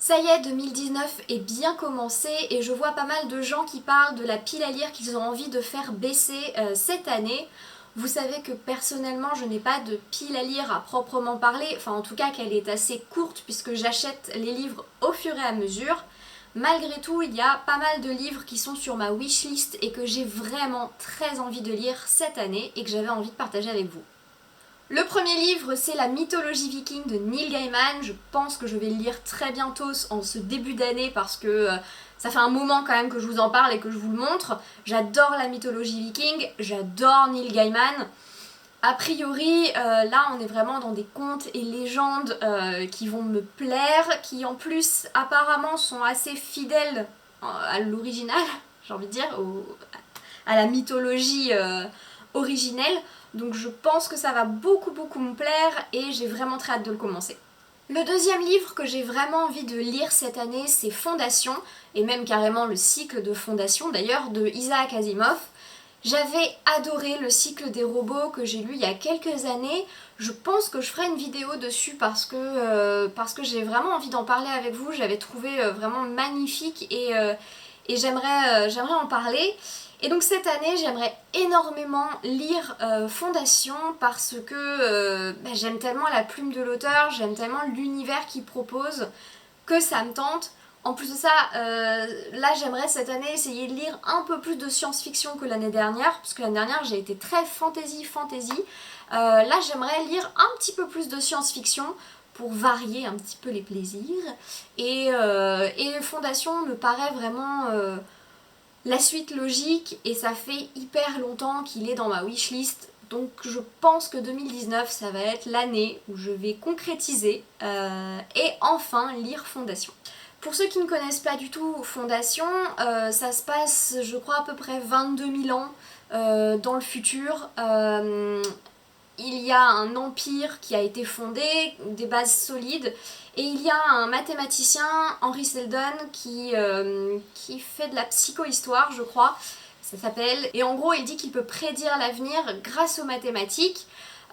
Ça y est, 2019 est bien commencé et je vois pas mal de gens qui parlent de la pile à lire qu'ils ont envie de faire baisser cette année. Vous savez que personnellement je n'ai pas de pile à lire à proprement parler, enfin en tout cas qu'elle est assez courte puisque j'achète les livres au fur et à mesure. Malgré tout, il y a pas mal de livres qui sont sur ma wishlist et que j'ai vraiment très envie de lire cette année et que j'avais envie de partager avec vous. Le premier livre, c'est La mythologie viking de Neil Gaiman. Je pense que je vais le lire très bientôt en ce début d'année parce que ça fait un moment quand même que je vous en parle et que je vous le montre. J'adore la mythologie viking, j'adore Neil Gaiman. A priori, là on est vraiment dans des contes et légendes qui vont me plaire, qui en plus apparemment sont assez fidèles à l'original, j'ai envie de dire, à la mythologie originelle. Donc je pense que ça va beaucoup me plaire et j'ai vraiment très hâte de le commencer. Le deuxième livre que j'ai vraiment envie de lire cette année, c'est Fondation, et même carrément le cycle de Fondation d'ailleurs, de Isaac Asimov. J'avais adoré le cycle des robots que j'ai lu il y a quelques années. Je pense que je ferai une vidéo dessus parce que j'ai vraiment envie d'en parler avec vous. J'avais trouvé vraiment magnifique et j'aimerais en parler. Et donc cette année, j'aimerais énormément lire Fondation parce que j'aime tellement la plume de l'auteur, j'aime tellement l'univers qu'il propose que ça me tente. En plus de ça, là j'aimerais cette année essayer de lire un peu plus de science-fiction que l'année dernière, parce que l'année dernière j'ai été très fantasy. Là j'aimerais lire un petit peu plus de science-fiction pour varier un petit peu les plaisirs. Et Fondation me paraît vraiment la suite logique et ça fait hyper longtemps qu'il est dans ma wishlist. Donc je pense que 2019 ça va être l'année où je vais concrétiser et enfin lire Fondation. Pour ceux qui ne connaissent pas du tout Fondation, ça se passe je crois à peu près 22 000 ans dans le futur. Il y a un empire qui a été fondé, des bases solides, et il y a un mathématicien, Henry Seldon, qui fait de la psychohistoire, je crois, ça s'appelle. Et en gros, il dit qu'il peut prédire l'avenir grâce aux mathématiques.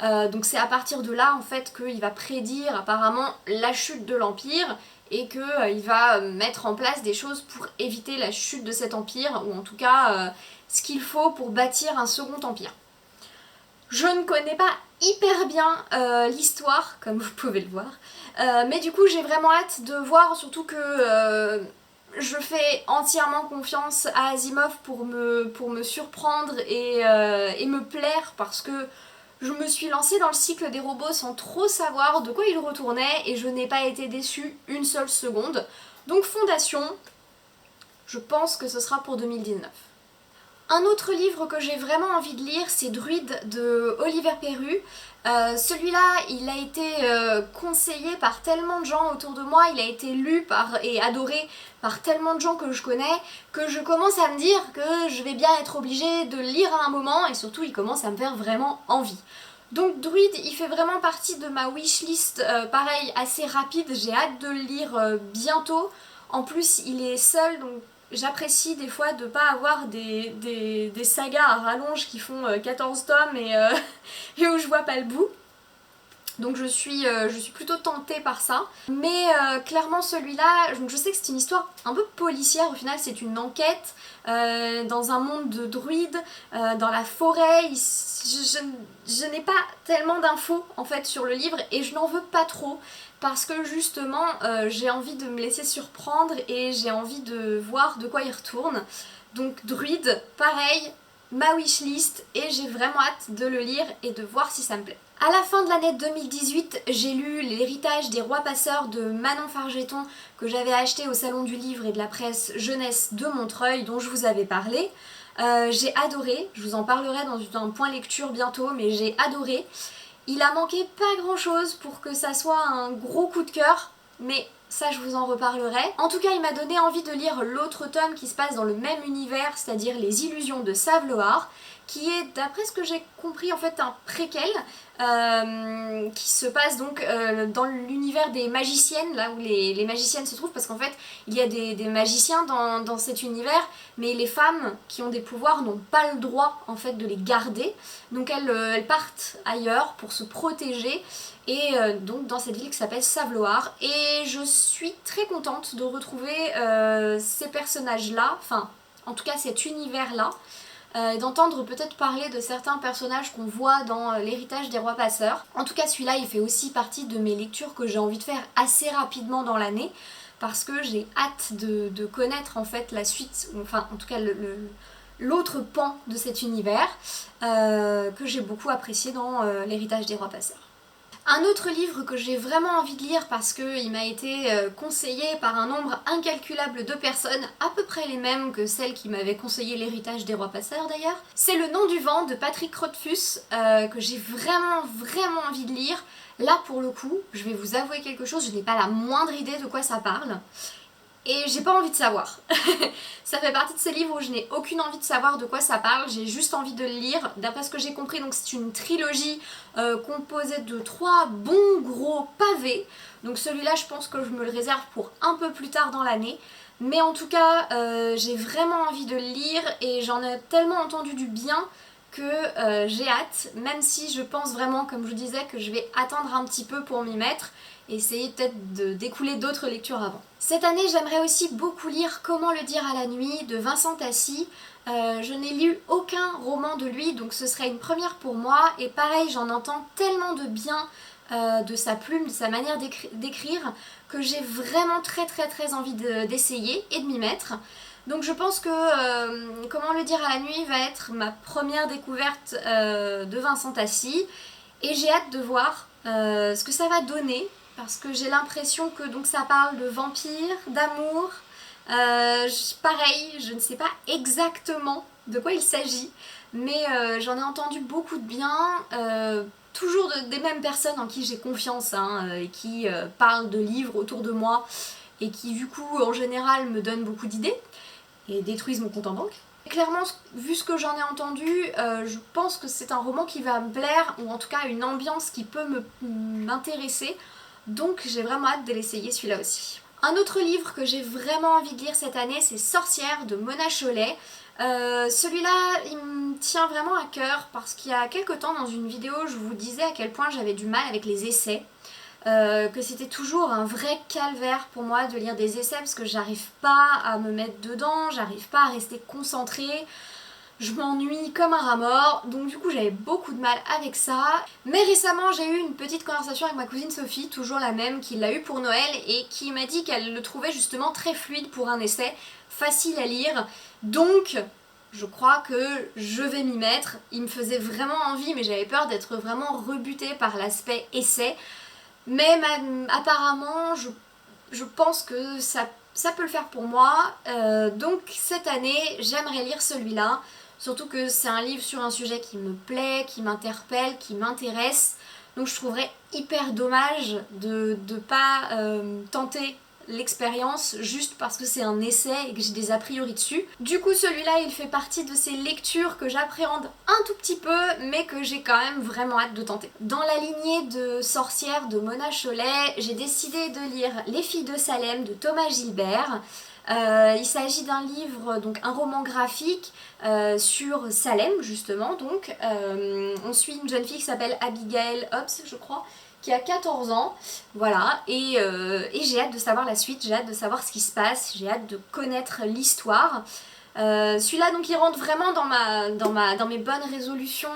Donc c'est à partir de là, en fait, qu'il va prédire apparemment la chute de l'empire et qu'il va mettre en place des choses pour éviter la chute de cet empire, ou en tout cas ce qu'il faut pour bâtir un second empire. Je ne connais pas hyper bien l'histoire, comme vous pouvez le voir, mais du coup j'ai vraiment hâte de voir, surtout que je fais entièrement confiance à Asimov pour me surprendre et me plaire, parce que je me suis lancée dans le cycle des robots sans trop savoir de quoi il retournait et je n'ai pas été déçue une seule seconde. Donc Fondation, je pense que ce sera pour 2019. Un autre livre que j'ai vraiment envie de lire, c'est Druide de Oliver Perru. Celui-là, il a été conseillé par tellement de gens autour de moi, il a été lu et adoré par tellement de gens que je connais, que je commence à me dire que je vais bien être obligée de le lire à un moment, et surtout il commence à me faire vraiment envie. Donc Druide, il fait vraiment partie de ma wishlist, pareil, assez rapide, j'ai hâte de le lire bientôt. En plus, il est seul, donc j'apprécie des fois de ne pas avoir des sagas à rallonge qui font 14 tomes et où je vois pas le bout. Donc je suis plutôt tentée par ça. Mais clairement celui-là, je sais que c'est une histoire un peu policière, au final c'est une enquête dans un monde de druides, dans la forêt. Je n'ai pas tellement d'infos en fait sur le livre et je n'en veux pas trop. Parce que justement j'ai envie de me laisser surprendre et j'ai envie de voir de quoi il retourne. Donc Druide, pareil, ma wishlist et j'ai vraiment hâte de le lire et de voir si ça me plaît. À la fin de l'année 2018, j'ai lu L'héritage des rois passeurs de Manon Fargeton que j'avais acheté au Salon du Livre et de la Presse Jeunesse de Montreuil dont je vous avais parlé. J'ai adoré, je vous en parlerai dans un point lecture bientôt, mais j'ai adoré. Il a manqué pas grand chose pour que ça soit un gros coup de cœur, mais ça je vous en reparlerai. En tout cas, il m'a donné envie de lire l'autre tome qui se passe dans le même univers, c'est-à-dire Les Illusions de Saveloar, qui est, d'après ce que j'ai compris, en fait un préquel qui se passe donc dans l'univers des magiciennes, là où les magiciennes se trouvent, parce qu'en fait il y a des magiciens dans cet univers, mais les femmes qui ont des pouvoirs n'ont pas le droit en fait de les garder, donc elles partent ailleurs pour se protéger, et donc dans cette ville qui s'appelle Savloar, et je suis très contente de retrouver ces personnages là, enfin en tout cas cet univers là, d'entendre peut-être parler de certains personnages qu'on voit dans l'héritage des rois passeurs. En tout cas celui-là il fait aussi partie de mes lectures que j'ai envie de faire assez rapidement dans l'année, parce que j'ai hâte de connaître en fait la suite, enfin en tout cas l'autre pan de cet univers que j'ai beaucoup apprécié dans l'héritage des rois passeurs. Un autre livre que j'ai vraiment envie de lire parce qu'il m'a été conseillé par un nombre incalculable de personnes, à peu près les mêmes que celles qui m'avaient conseillé l'héritage des rois passeurs d'ailleurs, c'est Le Nom du vent de Patrick Rothfuss, que j'ai vraiment envie de lire. Là pour le coup, je vais vous avouer quelque chose, je n'ai pas la moindre idée de quoi ça parle. Et j'ai pas envie de savoir. Ça fait partie de ces livres où je n'ai aucune envie de savoir de quoi ça parle, j'ai juste envie de le lire. D'après ce que j'ai compris, donc c'est une trilogie composée de 3 bons gros pavés. Donc celui-là, je pense que je me le réserve pour un peu plus tard dans l'année. Mais en tout cas, j'ai vraiment envie de le lire et j'en ai tellement entendu du bien que j'ai hâte, même si je pense vraiment, comme je vous disais, que je vais attendre un petit peu pour m'y mettre et essayer peut-être d'écouler d'autres lectures avant. Cette année, j'aimerais aussi beaucoup lire Comment le dire à la nuit de Vincent Tassi. Je n'ai lu aucun roman de lui, donc ce serait une première pour moi, et pareil, j'en entends tellement de bien de sa plume, de sa manière d'écrire, que j'ai vraiment très envie d'essayer et de m'y mettre. Donc je pense que Comment le dire à la nuit va être ma première découverte de Vincent Tassi, et j'ai hâte de voir ce que ça va donner, parce que j'ai l'impression que donc ça parle de vampires, d'amour, pareil, je ne sais pas exactement de quoi il s'agit, mais j'en ai entendu beaucoup de bien, toujours des mêmes personnes en qui j'ai confiance, et qui parlent de livres autour de moi, et qui du coup en général me donnent beaucoup d'idées, et détruisent mon compte en banque. Clairement, vu ce que j'en ai entendu, je pense que c'est un roman qui va me plaire, ou en tout cas une ambiance qui peut m'intéresser, donc j'ai vraiment hâte de l'essayer celui-là aussi. Un autre livre que j'ai vraiment envie de lire cette année, c'est Sorcière de Mona Chollet. Celui-là, il me tient vraiment à cœur parce qu'il y a quelques temps dans une vidéo, je vous disais à quel point j'avais du mal avec les essais. Que c'était toujours un vrai calvaire pour moi de lire des essais parce que j'arrive pas à me mettre dedans, j'arrive pas à rester concentrée, je m'ennuie comme un rat mort, donc du coup j'avais beaucoup de mal avec ça. Mais récemment j'ai eu une petite conversation avec ma cousine Sophie, toujours la même, qui l'a eu pour Noël et qui m'a dit qu'elle le trouvait justement très fluide pour un essai, facile à lire, donc je crois que je vais m'y mettre. Il me faisait vraiment envie mais j'avais peur d'être vraiment rebutée par l'aspect essai. Mais apparemment, je pense que ça peut le faire pour moi. Donc cette année, j'aimerais lire celui-là. Surtout que c'est un livre sur un sujet qui me plaît, qui m'interpelle, qui m'intéresse. Donc je trouverais hyper dommage de ne pas tenter l'expérience juste parce que c'est un essai et que j'ai des a priori dessus. Du coup celui-là il fait partie de ces lectures que j'appréhende un tout petit peu mais que j'ai quand même vraiment hâte de tenter. Dans la lignée de Sorcière de Mona Chollet, j'ai décidé de lire Les filles de Salem de Thomas Gilbert. Il s'agit d'un livre, donc un roman graphique sur Salem justement, donc on suit une jeune fille qui s'appelle Abigail Hobbs je crois, qui a 14 ans, voilà, et j'ai hâte de savoir la suite, j'ai hâte de savoir ce qui se passe, j'ai hâte de connaître l'histoire. Celui-là donc il rentre vraiment dans mes bonnes résolutions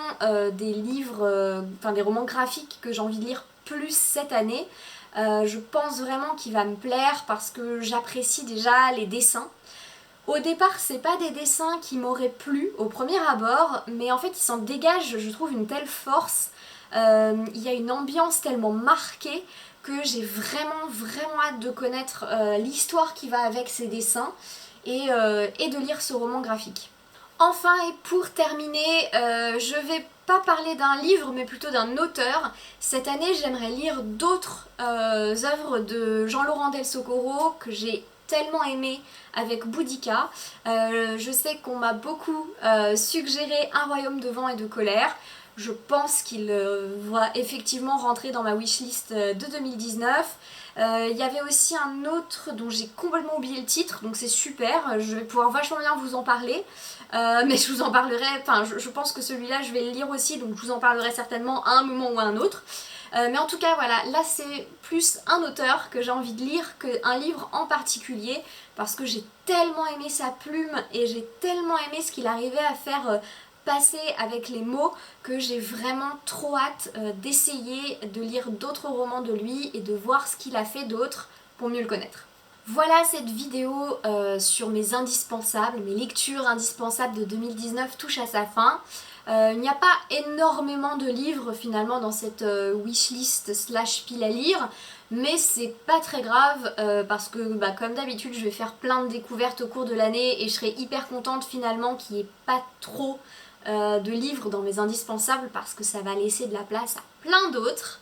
des livres, des romans graphiques que j'ai envie de lire plus cette année. Je pense vraiment qu'il va me plaire parce que j'apprécie déjà les dessins. Au départ, c'est pas des dessins qui m'auraient plu au premier abord, mais en fait ils s'en dégagent, je trouve, une telle force. Il y a une ambiance tellement marquée que j'ai vraiment hâte de connaître l'histoire qui va avec ces dessins et de lire ce roman graphique. Enfin et pour terminer, je vais pas parler d'un livre mais plutôt d'un auteur. Cette année j'aimerais lire d'autres œuvres de Jean-Laurent Del Socorro que j'ai tellement aimé avec Boudica. Je sais qu'on m'a beaucoup suggéré Un royaume de vent et de colère. Je pense qu'il va effectivement rentrer dans ma wishlist de 2019. Il y avait aussi un autre dont j'ai complètement oublié le titre, donc c'est super, je vais pouvoir vachement bien vous en parler. Mais je vous en parlerai, enfin je pense que celui-là je vais le lire aussi, donc je vous en parlerai certainement à un moment ou à un autre. Mais en tout cas voilà, là c'est plus un auteur que j'ai envie de lire qu'un livre en particulier, parce que j'ai tellement aimé sa plume et j'ai tellement aimé ce qu'il arrivait à faire passer avec les mots que j'ai vraiment trop hâte d'essayer de lire d'autres romans de lui et de voir ce qu'il a fait d'autre pour mieux le connaître. Voilà, cette vidéo sur mes indispensables, mes lectures indispensables de 2019 touche à sa fin. Il n'y a pas énormément de livres finalement dans cette wishlist slash pile à lire, mais c'est pas très grave parce que comme d'habitude je vais faire plein de découvertes au cours de l'année et je serai hyper contente finalement qu'il n'y ait pas trop de livres dans mes indispensables parce que ça va laisser de la place à plein d'autres.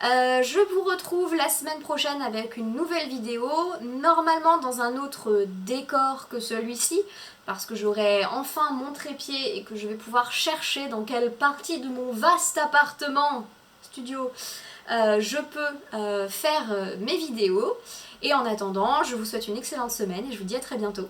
Je vous retrouve la semaine prochaine avec une nouvelle vidéo, normalement dans un autre décor que celui-ci, parce que j'aurai enfin mon trépied et que je vais pouvoir chercher dans quelle partie de mon vaste appartement, studio, je peux faire mes vidéos. Et en attendant, je vous souhaite une excellente semaine et je vous dis à très bientôt.